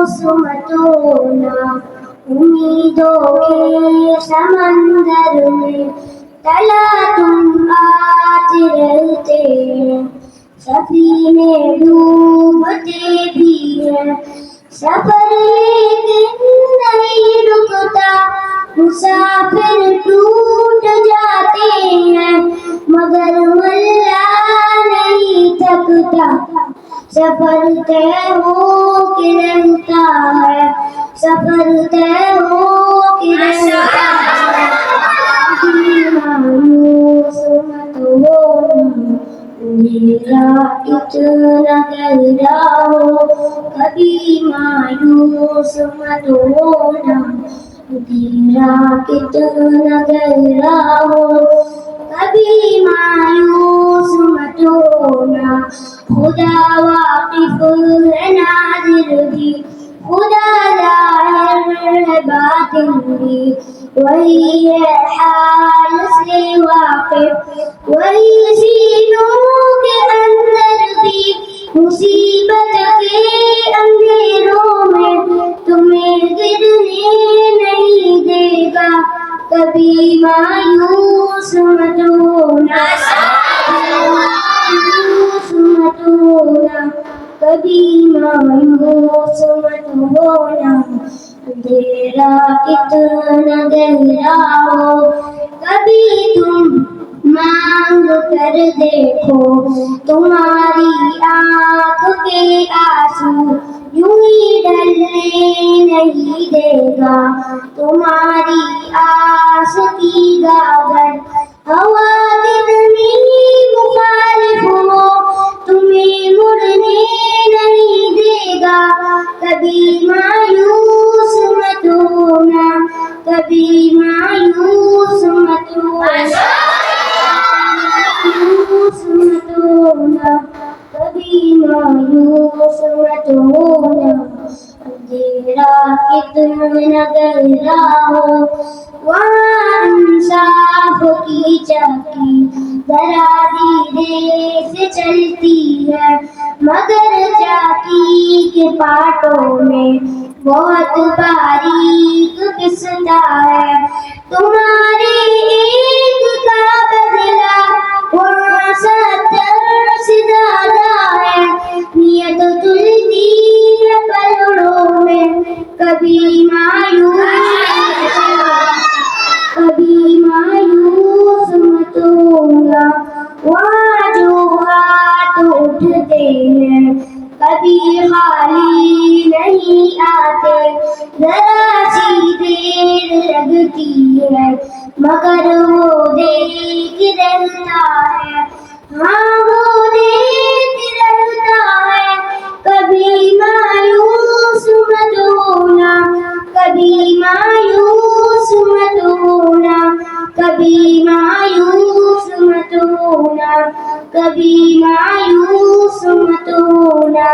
मायूस मत होना, उम्मीदों के समंदर में तला तुम आते रहते हैं, सफीने डूबते भी हैं, सफर लेकिन नहीं रुकता, मुसाफिर टूट जाते हैं मगर मल्ला नहीं थकता, सफर तय हो के रहता है, सफर तय हो के रहता है। मायूस मत होना, अंधेरा इतना गहरा हो, कभी मायूस मत होना, अंधेरा कितना गहरा हो, कभी मायूस मत होना। खुदा वाकिफ है नाज़िर भी, खुदा ज़ाहिर है बातिन भी, वही है हाल से वाकिफ, वही सीनों के अंदर भी। मुसीबत के अंधेरों में तुम्हें गिरने नहीं देगा, कभी मायूस मत होना, मायूस मत होना, कभी मायूस मत होना। अंधेरा कितना गहरा हो, कभी तुम मांग कर देखो, तुम्हारी आँख के आंसू यूं ही ढलने नहीं देगा, तुम्हारी आस की गागर हवा कितनी मुखालिफ हो, तुम्हें मुड़ने नहीं देगा, कभी मायूस मत होना, कभी मायूस मत होना, मायूस मत होना, कभी मायूस मत होना। अंधेरा कितना गहरा हो, वहाँ इंसाफ की चाकी जरा धीरे से चलती है, मगर चाकी के पाटों में बहुत बारीक पिसता है, तुम्हारे एक का बदला वहाँ 70 से ज्यादा है, नियत तुलती है पलड़ों में, कभी मायूस मत होना। वहाँ जो हाथ उठते हैं कभी खाली नहीं आते, जरा सी देर लगती है मगर वो देख रहता है, हाँ वो देख रहता है। कभी मायूस मत होना, कभी मायूस मत होना, कभी मायूस मत होना, कभी मायूस मत होना।